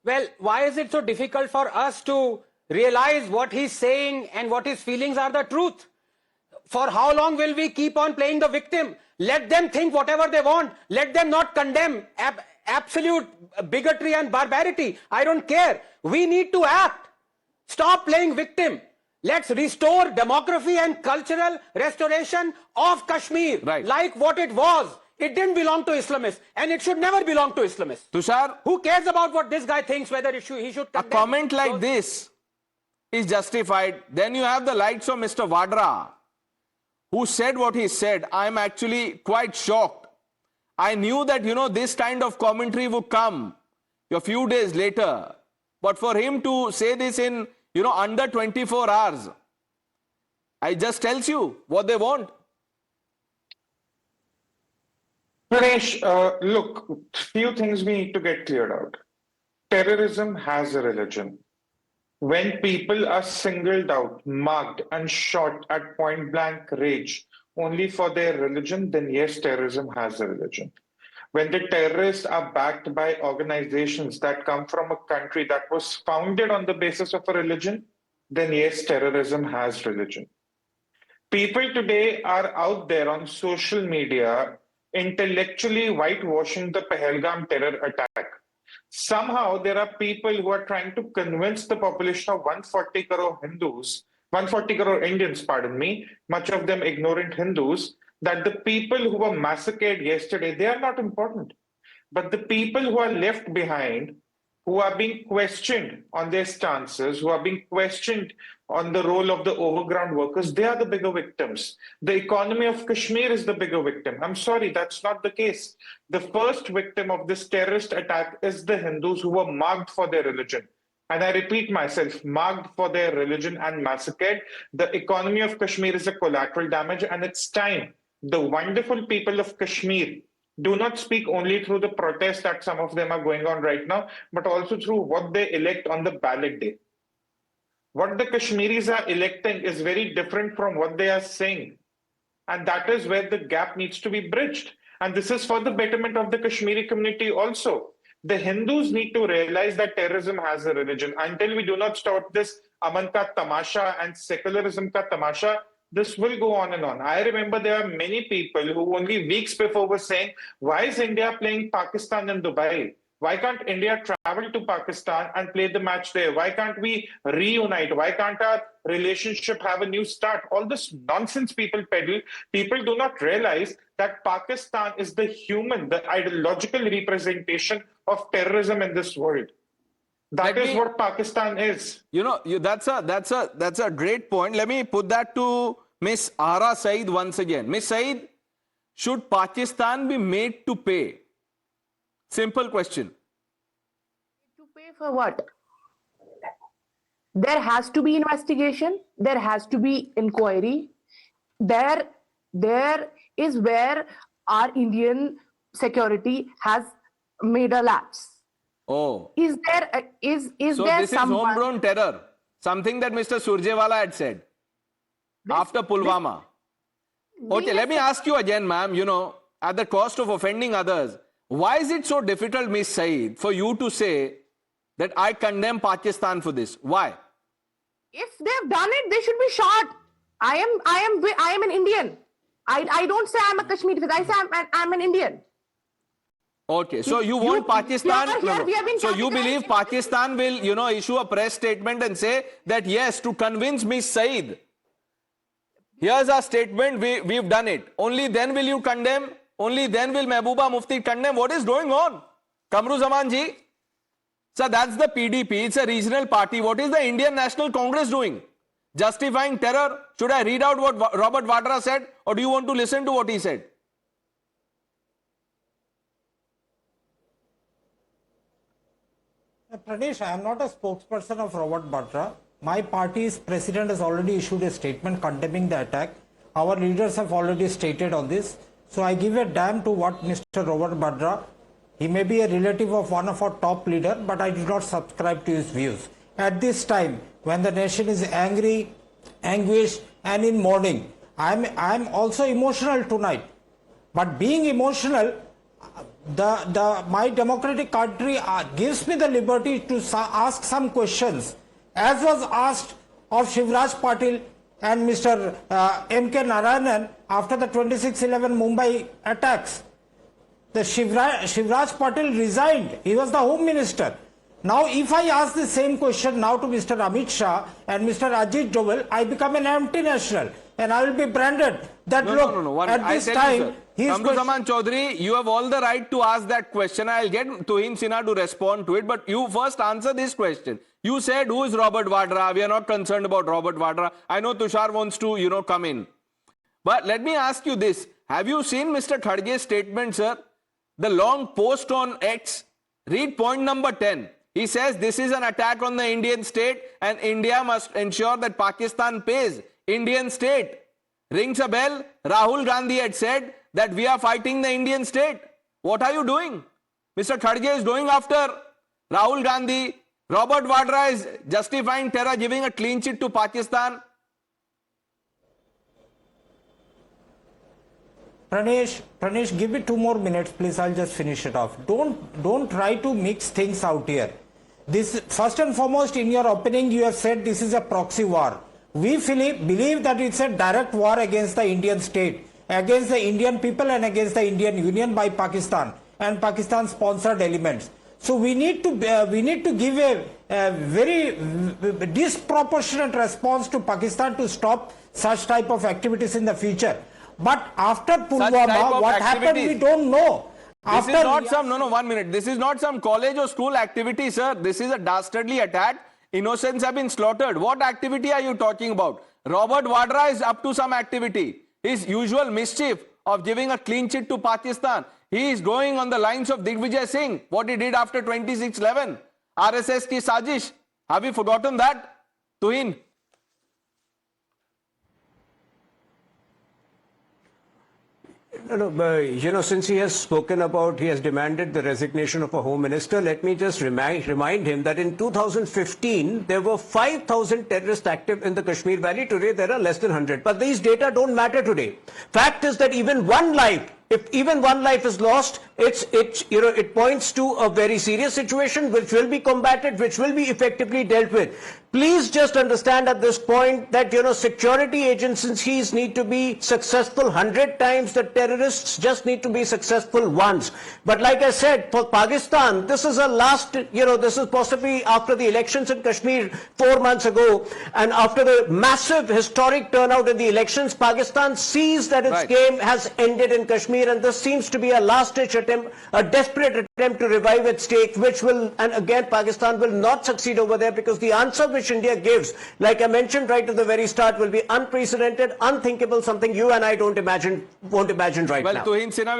Well, why is it so difficult for us to realize what he's saying and what his feelings are the truth? For how long will we keep on playing the victim? Let them think whatever they want. Let them not condemn absolute bigotry and barbarity. I don't care. We need to act. Stop playing victim. Let's restore demography and cultural restoration of Kashmir, like what it was. It didn't belong to Islamists, and it should never belong to Islamists. Tushar, who cares about what this guy thinks, whether he should condemn? A comment like this is justified. Then you have the likes of Mr. Vadra, who said what he said. I'm actually quite shocked. I knew that, this kind of commentary would come a few days later. But for him to say this in, under 24 hours, I just tells you what they want. Ganesh, look, few things we need to get cleared out. Terrorism has a religion. When people are singled out, marked, and shot at point blank range only for their religion, then yes, terrorism has a religion. When the terrorists are backed by organizations that come from a country that was founded on the basis of a religion, then yes, terrorism has religion. People today are out there on social media intellectually whitewashing the Pahalgam terror attack. Somehow there are people who are trying to convince the population of 140 crore Hindus, 140 crore Indians, pardon me, much of them ignorant Hindus, that the people who were massacred yesterday, they are not important. But the people who are left behind, who are being questioned on their stances, who are being questioned on the role of the overground workers, they are the bigger victims. The economy of Kashmir is the bigger victim. I'm sorry, that's not the case. The first victim of this terrorist attack is the Hindus who were marked for their religion. And I repeat myself, marked for their religion and massacred. The economy of Kashmir is a collateral damage, and it's time the wonderful people of Kashmir do not speak only through the protests that some of them are going on right now, but also through what they elect on the ballot day. What the Kashmiris are electing is very different from what they are saying. And that is where the gap needs to be bridged. And this is for the betterment of the Kashmiri community also. The Hindus need to realize that terrorism has a religion. Until we do not stop this Aman ka tamasha and secularism ka tamasha, this will go on and on. I remember there are many people who only weeks before were saying, why is India playing Pakistan in Dubai? Why can't India travel to Pakistan and play the match there? Why can't we reunite? Why can't our relationship have a new start? All this nonsense people peddle. People do not realize that Pakistan is the human, the ideological representation of terrorism in this world. That is what Pakistan is. That's a great point. Let me put that to Miss Ara Saeed once again. Miss Saeed, should Pakistan be made to pay? Simple question. To pay for what? There has to be investigation. There has to be inquiry. There is where our Indian security has made a lapse. Oh. Is there so there this is homegrown terror, something that Mr. Surjewala had said after Pulwama. Okay, let me ask you again, ma'am, at the cost of offending others, why is it so difficult, Miss Saeed, for you to say that I condemn Pakistan for this? Why? If they've done it, they should be shot. I am an Indian. I don't say I'm a Kashmiri, I say I'm an Indian. Okay, so you want Pakistan, so you believe Pakistan will, issue a press statement and say that yes, to convince Miss Saeed, here's our statement, we've done it. Only then will you condemn? Only then will Mehbooba Mufti condemn? What is going on? Kamru Zaman ji? So that's the PDP, it's a regional party. What is the Indian National Congress doing? Justifying terror? Should I read out what Robert Vadra said, or do you want to listen to what he said? Pradesh, I am not a spokesperson of Robert Vadra. My party's president has already issued a statement condemning the attack. Our leaders have already stated on this. So I give a damn to what Mr. Robert Vadra. He may be a relative of one of our top leaders, but I do not subscribe to his views. At this time, when the nation is angry, anguished, and in mourning, I am also emotional tonight. But being emotional, my democratic country gives me the liberty to ask some questions, as was asked of Shivraj Patil and Mr. M.K. Narayanan after the 26/11 Mumbai attacks. The Shivraj Patil resigned. He was the Home Minister. Now, if I ask the same question now to Mr. Amit Shah and Mr. Ajit Doval, I become an anti-national and I will be branded that No. At this time, Kamruzaman Chaudhary, you have all the right to ask that question. I'll get Tuhin Sinha to respond to it, but you first answer this question. You said, who is Robert Vadra? We are not concerned about Robert Vadra. I know Tushar wants to, come in. But let me ask you this. Have you seen Mr. Khadge's statement, sir? The long post on X. Read point number 10. He says this is an attack on the Indian state and India must ensure that Pakistan pays. Indian state. Rings a bell. Rahul Gandhi had said that we are fighting the Indian state. What are you doing? Mr. Khadge is going after Rahul Gandhi. Robert Vadra is justifying terror, giving a clean sheet to Pakistan. Pranesh, give me 2 more minutes, please. I'll just finish it off. Don't try to mix things out here. This, first and foremost, in your opening, you have said this is a proxy war. We believe that it's a direct war against the Indian state, against the Indian people and against the Indian Union by Pakistan and Pakistan-sponsored elements. So we need to give a very disproportionate response to Pakistan to stop such type of activities in the future. But after Pulwama, what happened, we don't know. This is not some, no, 1 minute. This is not some college or school activity, sir. This is a dastardly attack. Innocents have been slaughtered. What activity are you talking about? Robert Vadra is up to some activity. His usual mischief of giving a clean sheet to Pakistan. He is going on the lines of Digvijay Singh, what he did after 26/11. RSS ki sajish. Have you forgotten that? Tuhin. No, since he has spoken about, he has demanded the resignation of a home minister, let me just remind him that in 2015, there were 5,000 terrorists active in the Kashmir Valley. Today, there are less than 100. But these data don't matter today. Fact is that even one life, if even one life is lost, it points to a very serious situation which will be combated, which will be effectively dealt with. Please just understand at this point that, security agencies need to be successful 100 times. The terrorists just need to be successful once. But like I said, for Pakistan, this is a last, this is possibly after the elections in Kashmir 4 months ago. And after the massive historic turnout in the elections, Pakistan sees that its game has ended in Kashmir. And this seems to be a last-ditch attempt, a desperate attempt to revive its stake, which will, and again, Pakistan will not succeed over there because the answer which India gives, like I mentioned right at the very start, will be unprecedented, unthinkable, something you and I won't imagine right now. Well, Tuhin Sinha,